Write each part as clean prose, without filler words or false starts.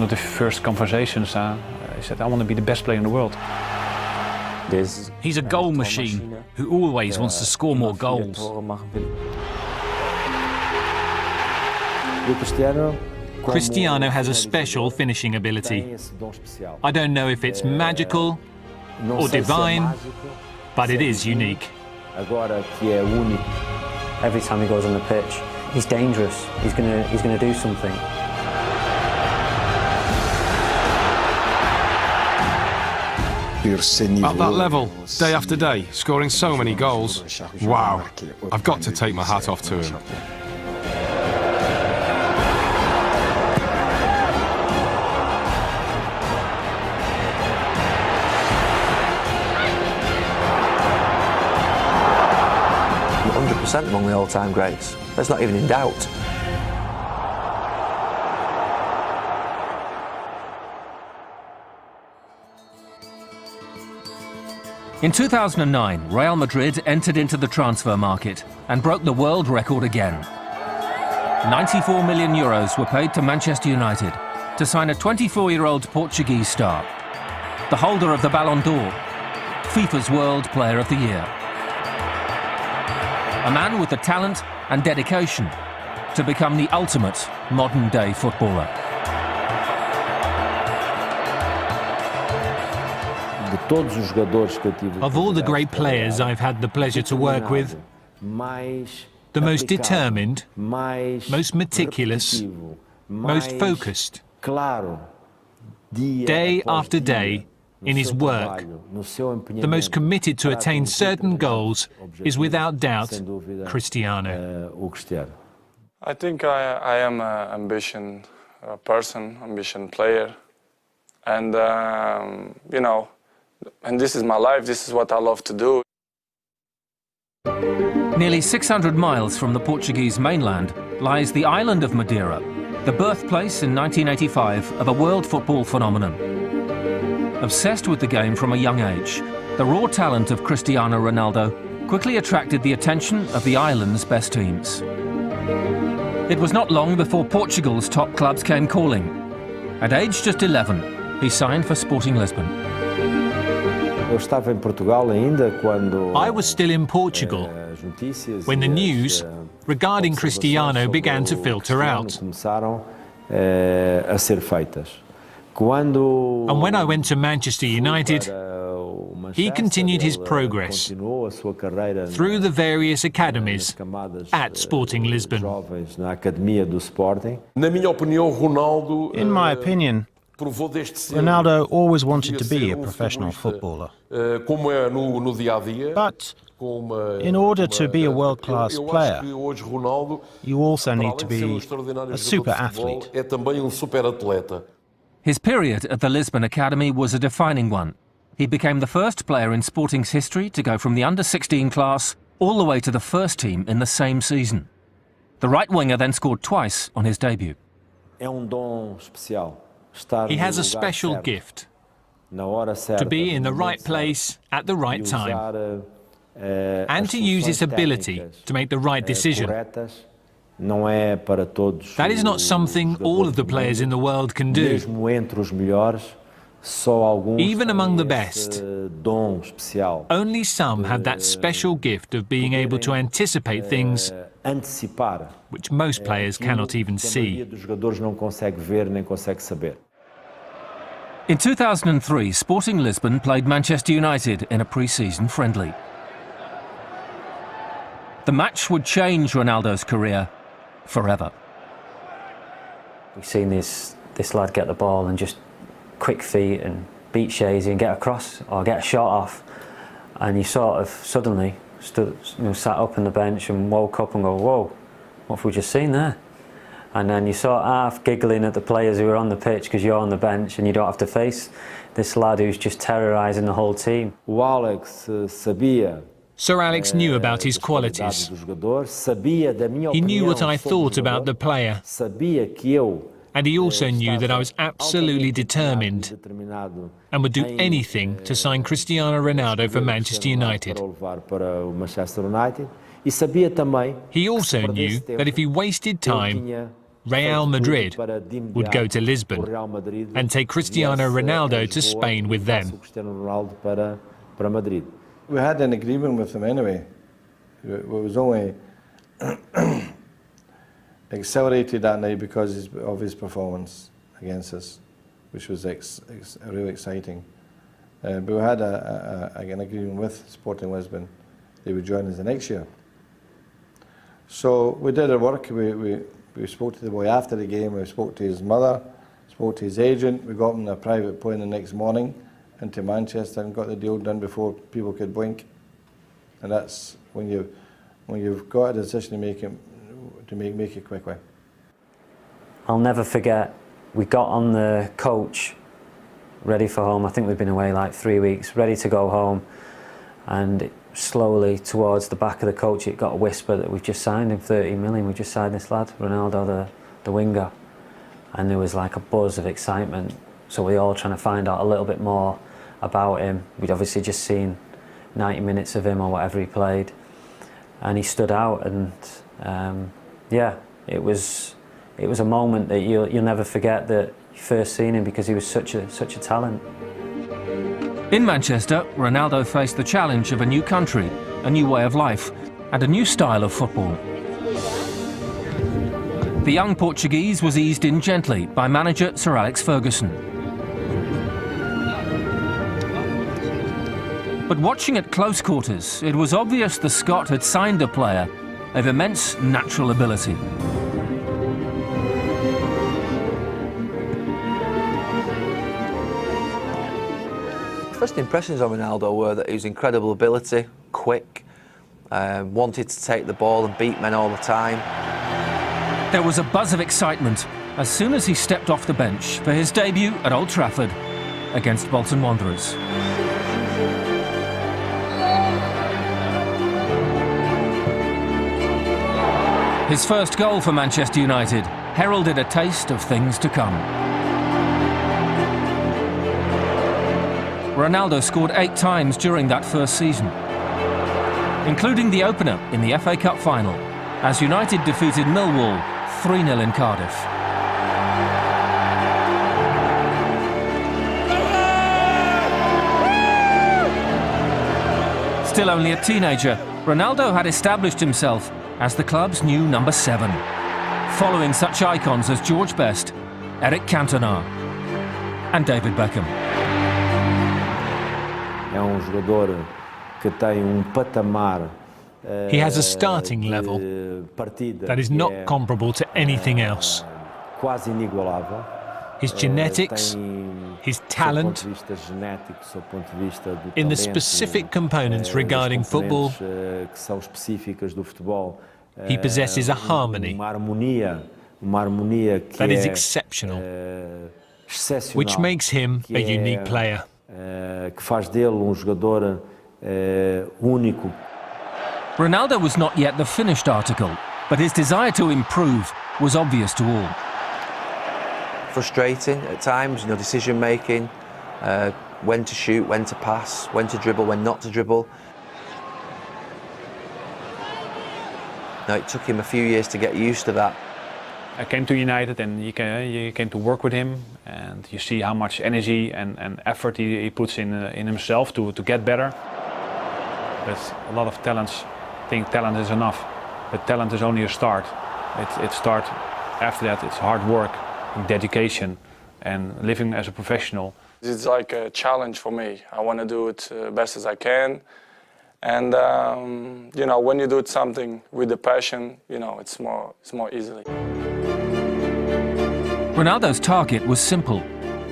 of the first conversations, he said, I want to be the best player in the world. He's a goal machine who always wants to score more goals. Cristiano has a special finishing ability. I don't know if it's magical or divine, but it is unique. Every time he goes on the pitch, he's dangerous. He's gonna do something. At that level, day after day, scoring so many goals. Wow, I've got to take my hat off to him. Among the all-time greats. That's not even in doubt. In 2009, Real Madrid entered into the transfer market and broke the world record again. 94 million euros were paid to Manchester United to sign a 24-year-old Portuguese star, the holder of the Ballon d'Or, FIFA's World Player of the Year. A man with the talent and dedication to become the ultimate modern-day footballer. Of all the great players I've had the pleasure to work with, the most determined, most meticulous, most focused, day after day, in his work, the most committed to attain certain goals is without doubt Cristiano. I think I am an ambitious person, ambitious player, and you know, and this is my life, this is what I love to do. Nearly 600 miles from the Portuguese mainland lies the island of Madeira, the birthplace in 1985 of a world football phenomenon. Obsessed with the game from a young age, the raw talent of Cristiano Ronaldo quickly attracted the attention of the island's best teams. It was not long before Portugal's top clubs came calling. At age just 11, he signed for Sporting Lisbon. I was still in Portugal when the news regarding Cristiano began to filter out. And when I went to Manchester United, he continued his progress through the various academies at Sporting Lisbon. In my opinion, Ronaldo always wanted to be a professional footballer. But in order to be a world-class player, you also need to be a super athlete. His period at the Lisbon Academy was a defining one. He became the first player in Sporting's history to go from the under-16 class all the way to the first team in the same season. The right winger then scored twice on his debut. He has a special gift to be in the right place at the right time and to use his ability to make the right decision. That is not something all of the players in the world can do. Even among the best, only some have that special gift of being able to anticipate things which most players cannot even see. In 2003, Sporting Lisbon played Manchester United in a pre-season friendly. The match would change Ronaldo's career forever. We've seen this lad get the ball and just quick feet and beat Shazy and get across or get a shot off, and you sort of suddenly sat up on the bench and woke up and go, whoa, what have we just seen there? And then you sort of half giggling at the players who are on the pitch because you're on the bench and you don't have to face this lad who's just terrorising the whole team. Sir Alex knew about his qualities. He knew what I thought about the player. And he also knew that I was absolutely determined and would do anything to sign Cristiano Ronaldo for Manchester United. He also knew that if he wasted time, Real Madrid would go to Lisbon and take Cristiano Ronaldo to Spain with them. We had an agreement with them anyway. It was only accelerated that night because of his performance against us, which was really exciting. But we had an agreement with Sporting Lisbon. They would join us the next year. So we did our work. We spoke to the boy after the game. We spoke to his mother, spoke to his agent. We got him on a private plane the next morning into Manchester and got the deal done before people could blink. And that's when you've got a decision to make it quickly. I'll never forget, we got on the coach ready for home. I think we'd been away like 3 weeks, ready to go home, and slowly towards the back of the coach it got a whisper that we've just signed him 30 million, we just signed this lad, Ronaldo, the winger. And there was like a buzz of excitement, so we were all trying to find out a little bit more about him. We'd obviously just seen 90 minutes of him or whatever he played, and he stood out, and yeah, it was a moment that you'll never forget, that you first seen him, because he was such a talent. In Manchester, Ronaldo faced the challenge of a new country, a new way of life, and a new style of football. The young Portuguese was eased in gently by manager Sir Alex Ferguson. But watching at close quarters, it was obvious the Scot had signed a player of immense natural ability. First impressions of Ronaldo were that he was incredible ability, quick, wanted to take the ball and beat men all the time. There was a buzz of excitement as soon as he stepped off the bench for his debut at Old Trafford against Bolton Wanderers. His first goal for Manchester United heralded a taste of things to come. Ronaldo scored 8 times during that first season, including the opener in the FA Cup final, as United defeated Millwall 3-0 in Cardiff. Still only a teenager, Ronaldo had established himself as the club's new number 7, following such icons as George Best, Eric Cantona and David Beckham. He has a starting level that is not comparable to anything else. His genetics, his talent, in the specific components regarding football, he possesses a harmony that is exceptional, which makes him a unique player. Ronaldo was not yet the finished article, but his desire to improve was obvious to all. Frustrating at times, decision making, when to shoot, when to pass, when to dribble, when not to dribble. Now, it took him a few years to get used to that. I came to United and you came to work with him, and you see how much energy and effort he puts in himself to get better. But a lot of talents think talent is enough, but talent is only a start. It starts after that. It's hard work, dedication, and living as a professional. It's like a challenge for me. I want to do it best as I can. And when you do something with the passion, it's more easily. Ronaldo's target was simple: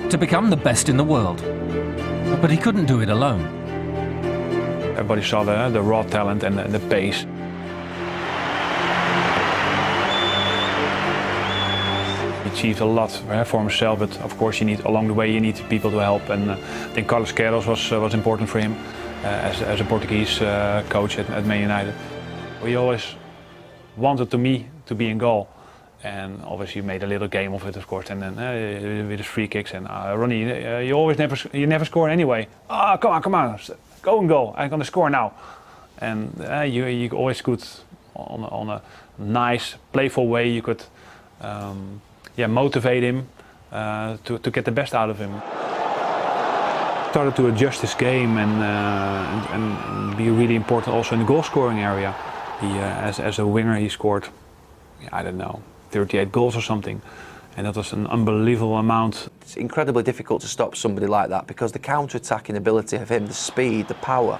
to become the best in the world. But he couldn't do it alone. Everybody saw the raw talent and the pace. He achieved a lot for himself, but of course along the way you need people to help. And I think Carlos Queiroz was important for him as a Portuguese coach at Man United. We always wanted to be in goal. And obviously made a little game of it, of course, and then with his free kicks. And Ronnie, you never score anyway. Come on, go and go. I'm gonna score now. And you always could, on a nice, playful way, you could motivate him to get the best out of him. Started to adjust his game and be really important also in the goal scoring area. As a winger he scored, I don't know, 38 goals or something. And that was an unbelievable amount. It's incredibly difficult to stop somebody like that because the counter-attacking ability of him, the speed, the power,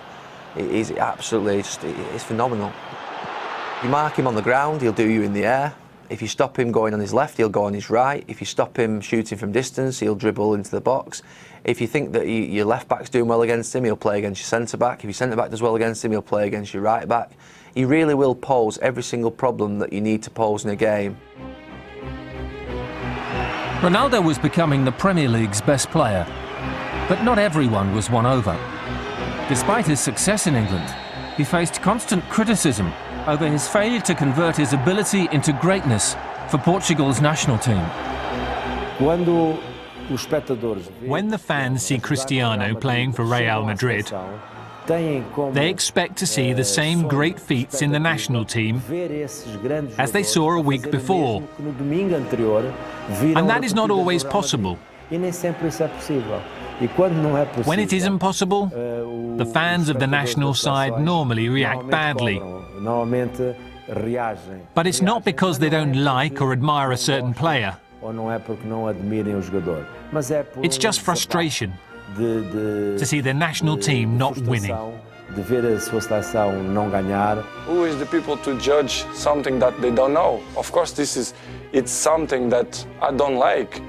is absolutely it's phenomenal. You mark him on the ground, he'll do you in the air. If you stop him going on his left, he'll go on his right. If you stop him shooting from distance, he'll dribble into the box. If you think that your left back's doing well against him, he'll play against your centre back. If your centre back does well against him, he'll play against your right back. He really will pose every single problem that you need to pose in a game. Ronaldo was becoming the Premier League's best player, but not everyone was won over. Despite his success in England, he faced constant criticism over his failure to convert his ability into greatness for Portugal's national team. When the fans see Cristiano playing for Real Madrid, they expect to see the same great feats in the national team as they saw a week before. And that is not always possible. When it isn't possible, the fans of the national side normally react badly. But it's not because they don't like or admire a certain player. It's just frustration to see the national team not winning. Who is the people to judge something that they don't know? Of course, it's something that I don't like,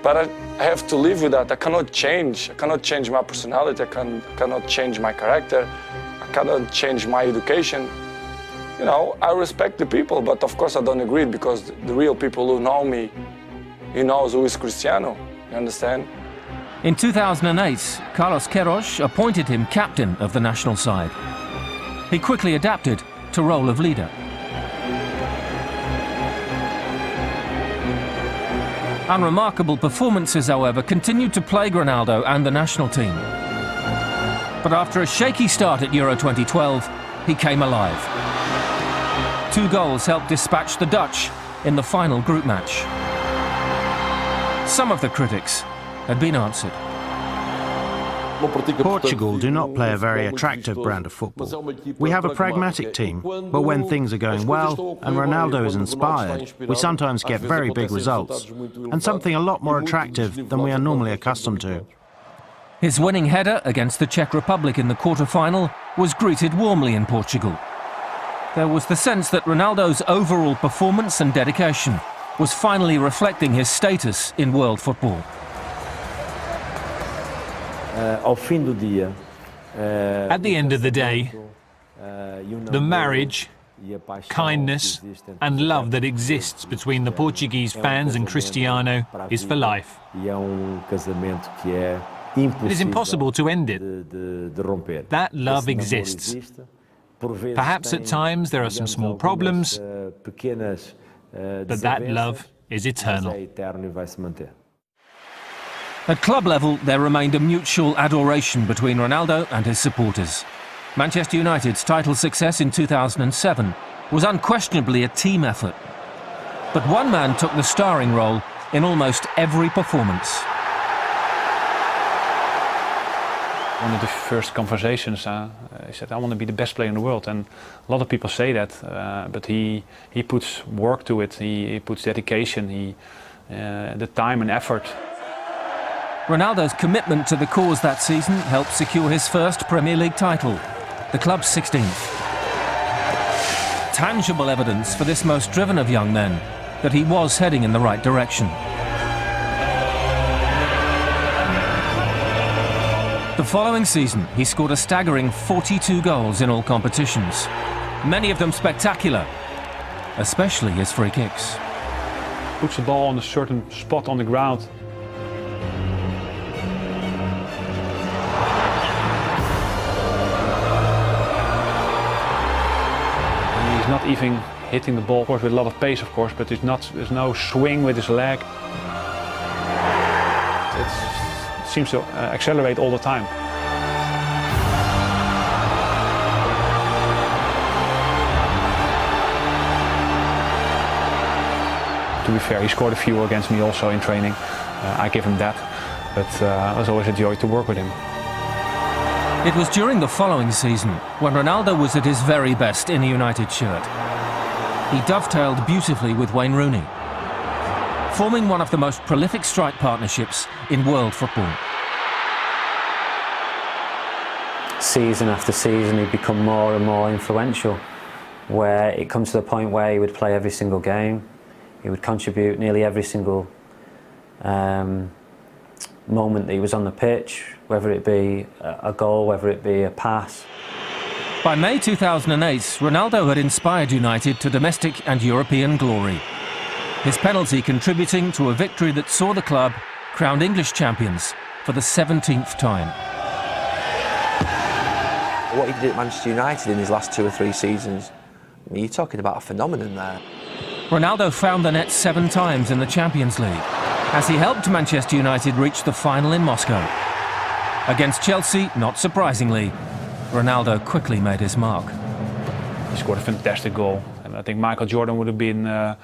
but I have to live with that. I cannot change my personality. I cannot change my character. I cannot change my education. You know, I respect the people, but of course I don't agree because the real people who know me, he knows who is Cristiano. You understand? In 2008, Carlos Queiroz appointed him captain of the national side. He quickly adapted to role of leader. Unremarkable performances, however, continued to plague Ronaldo and the national team. But after a shaky start at Euro 2012, he came alive. 2 goals helped dispatch the Dutch in the final group match. Some of the critics had been answered. Portugal do not play a very attractive brand of football. We have a pragmatic team, but when things are going well and Ronaldo is inspired, we sometimes get very big results, and something a lot more attractive than we are normally accustomed to. His winning header against the Czech Republic in the quarter-final was greeted warmly in Portugal. There was the sense that Ronaldo's overall performance and dedication was finally reflecting his status in world football. At the end of the day, the marriage, kindness and love that exists between the Portuguese fans and Cristiano is for life. It is impossible to end it. That love exists. Perhaps at times there are some small problems, but that love is eternal. At club level, there remained a mutual adoration between Ronaldo and his supporters. Manchester United's title success in 2007 was unquestionably a team effort. But one man took the starring role in almost every performance. One of the first conversations, he said, I want to be the best player in the world. And a lot of people say that, but he puts work to it, he puts dedication, the time and effort. Ronaldo's commitment to the cause that season helped secure his first Premier League title, the club's 16th. Tangible evidence for this most driven of young men that he was heading in the right direction. The following season, he scored a staggering 42 goals in all competitions, many of them spectacular, especially his free kicks. Puts the ball on a certain spot on the ground. He's not even hitting the ball, of course, with a lot of pace, of course, but there's no swing with his leg. It seems to accelerate all the time. To be fair, he scored a few against me also in training. I give him that, but it was always a joy to work with him. It was during the following season when Ronaldo was at his very best in a United shirt. He dovetailed beautifully with Wayne Rooney, forming one of the most prolific strike partnerships in world football. Season after season, he'd become more and more influential, where it comes to the point where he would play every single game. He would contribute nearly every single moment that he was on the pitch, whether it be a goal, whether it be a pass. By May 2008, Ronaldo had inspired United to domestic and European glory. His penalty contributing to a victory that saw the club crowned English champions for the 17th time. What he did at Manchester United in his last 2 or 3 seasons, I mean, you're talking about a phenomenon there. Ronaldo found the net 7 times in the Champions League, as he helped Manchester United reach the final in Moscow. Against Chelsea, not surprisingly, Ronaldo quickly made his mark. He scored a fantastic goal, and I think Michael Jordan would have been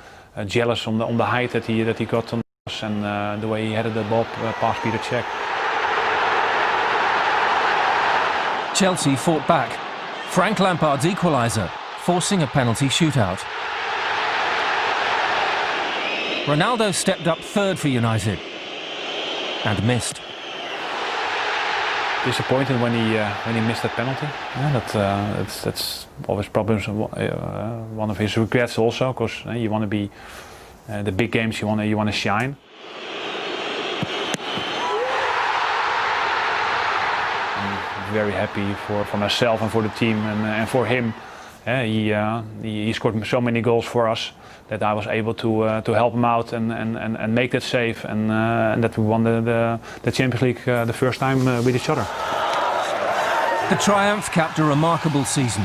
jealous on the height that he got on us and the way he headed the ball past Peter Cech. Chelsea fought back. Frank Lampard's equaliser, forcing a penalty shootout. Ronaldo stepped up third for United and missed. Disappointed when he missed that penalty. Yeah, that's always problems. One of his regrets also, because you want to be the big games. You want to shine. I'm very happy for myself and for the team and for him. He scored so many goals for us that I was able to help him out and make that save and that we won the Champions League the first time with each other. The triumph capped a remarkable season.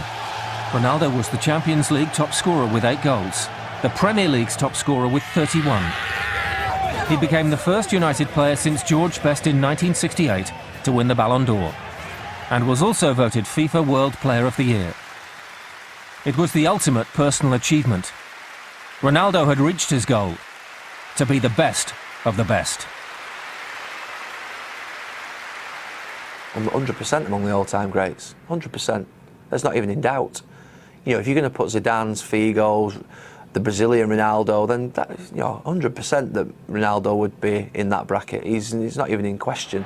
Ronaldo was the Champions League top scorer with 8 goals, the Premier League's top scorer with 31. He became the first United player since George Best in 1968 to win the Ballon d'Or, and was also voted FIFA World Player of the Year. It was the ultimate personal achievement. Ronaldo had reached his goal, to be the best of the best. 100% among the all-time greats, 100%. That's not even in doubt. You know, if you're going to put Zidane's, Figo's, the Brazilian Ronaldo, then that, 100% that Ronaldo would be in that bracket. He's not even in question.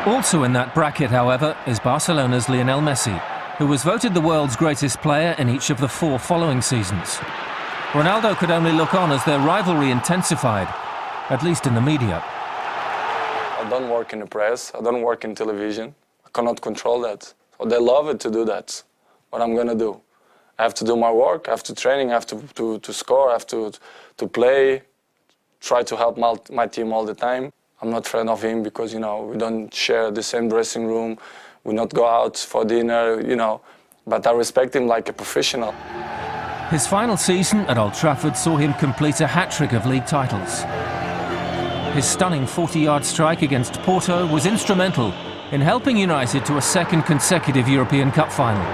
Also in that bracket, however, is Barcelona's Lionel Messi, who was voted the world's greatest player in each of the 4 following seasons. Ronaldo could only look on as their rivalry intensified, at least in the media. I don't work in the press, I don't work in television. I cannot control that. So they love it to do that. What I'm going to do? I have to do my work, I have to training, I have to score, I have to play, try to help my team all the time. I'm not a friend of him because, we don't share the same dressing room, we not go out for dinner, but I respect him like a professional. His final season at Old Trafford saw him complete a hat-trick of league titles. His stunning 40-yard strike against Porto was instrumental in helping United to a second consecutive European Cup final.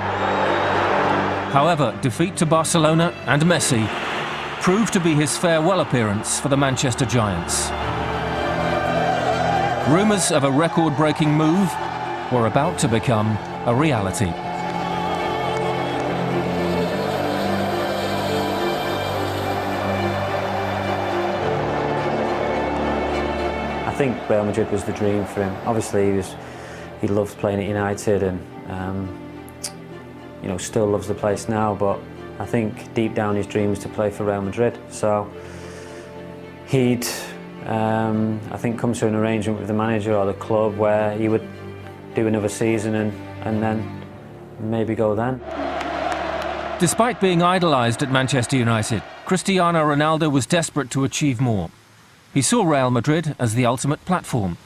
However, defeat to Barcelona and Messi proved to be his farewell appearance for the Manchester Giants. Rumours of a record-breaking move were about to become a reality. I think Real Madrid was the dream for him. Obviously, he loved playing at United and still loves the place now. But I think deep down his dream was to play for Real Madrid. So he'd, I think, come to an arrangement with the manager or the club where he would do another season and then maybe go then. Despite being idolised at Manchester United, Cristiano Ronaldo was desperate to achieve more. He saw Real Madrid as the ultimate platform,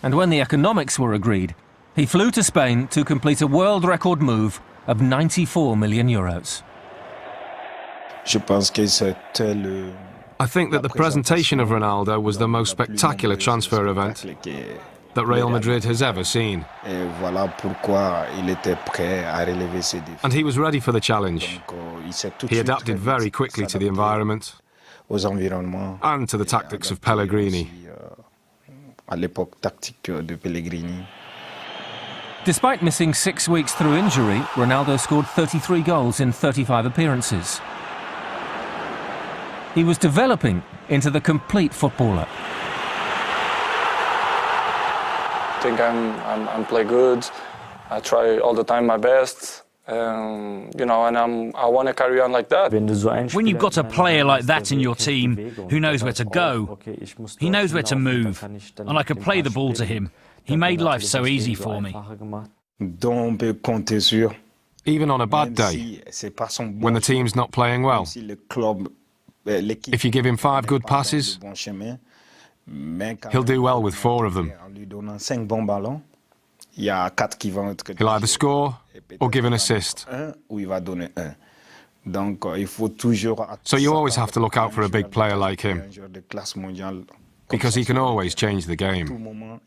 and when the economics were agreed, he flew to Spain to complete a world record move of €94 million. I think that the presentation of Ronaldo was the most spectacular transfer event that Real Madrid has ever seen. And he was ready for the challenge. He adapted very quickly to the environment. and to the tactics of Pellegrini. Despite missing 6 weeks through injury, Ronaldo scored 33 goals in 35 appearances. He was developing into the complete footballer. I think I'm play good. I try all the time my best. You know, and I want to carry on like that. When you've got a player like that in your team who knows where to go, he knows where to move, and I could play the ball to him. He made life so easy for me. Even on a bad day, when the team's not playing well, if you give him 5 good passes, he'll do well with 4 of them. He'll either score or give an assist. So you always have to look out for a big player like him, because he can always change the game.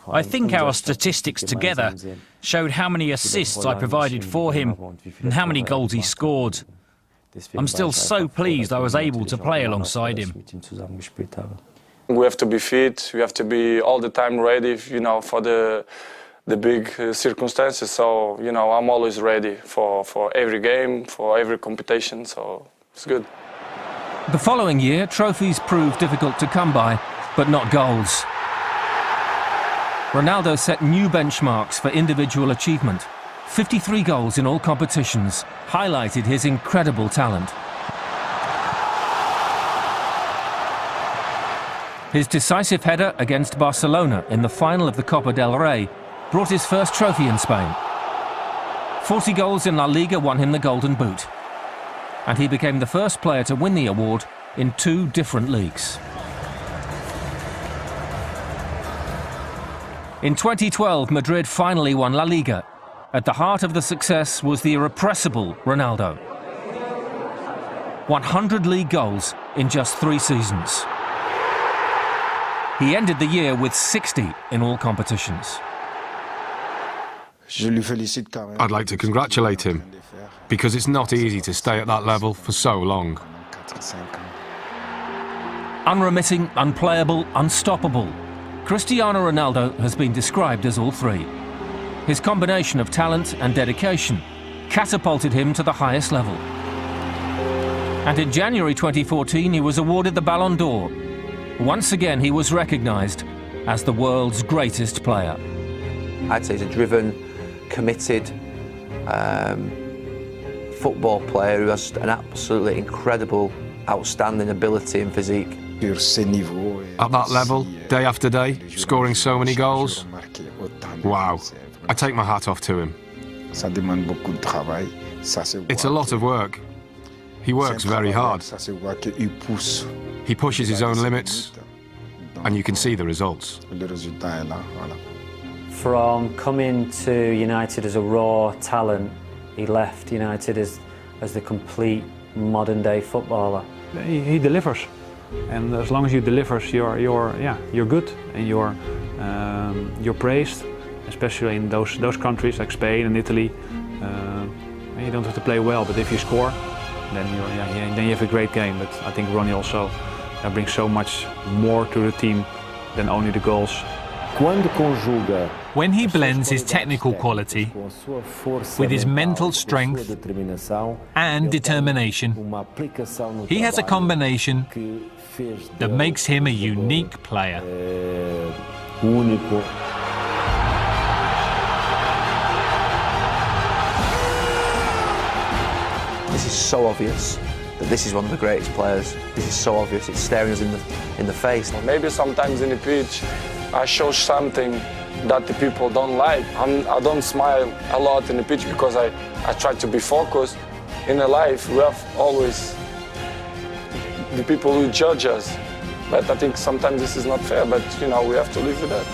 I think our statistics together showed how many assists I provided for him and how many goals he scored. I'm still so pleased I was able to play alongside him. We have to be fit. We have to be all the time ready, you know, for the big circumstances. So, you know, I'm always ready for every game, for every competition. So it's good. The following year, trophies proved difficult to come by, but not goals. Ronaldo set new benchmarks for individual achievement. 53 goals in all competitions highlighted his incredible talent. His decisive header against Barcelona in the final of the Copa del Rey brought his first trophy in Spain. 40 goals in La Liga won him the Golden Boot, and he became the first player to win the award in 2 different leagues. In 2012, Madrid finally won La Liga. At the heart of the success was the irrepressible Ronaldo. 100 league goals in just 3 seasons. He ended the year with 60 in all competitions. I'd like to congratulate him, because it's not easy to stay at that level for so long. Unremitting, unplayable, unstoppable. Cristiano Ronaldo has been described as all 3. His combination of talent and dedication catapulted him to the highest level. And in January 2014, he was awarded the Ballon d'Or. Once again, he was recognised as the world's greatest player. I'd say he's a driven, committed football player who has an absolutely incredible, outstanding ability and physique. At that level, day after day, scoring so many goals, wow, I take my hat off to him. It's a lot of work. He works very hard. He pushes his own limits, and you can see the results. From coming to United as a raw talent, he left United as the complete modern-day footballer. He delivers, and as long as you deliver, you're good, and you're praised, especially in those countries like Spain and Italy. You don't have to play well, but if you score, then you have a great game. But I think Ronnie also brings so much more to the team than only the goals. When he blends his technical quality with his mental strength and determination, he has a combination that makes him a unique player. This is so obvious that this is one of the greatest players. This is so obvious, it's staring us in the face. Maybe sometimes in the pitch, I show something that the people don't like. I don't smile a lot in the pitch because I try to be focused. In a life, we have always the people who judge us. But I think sometimes this is not fair, but you know, we have to live with that.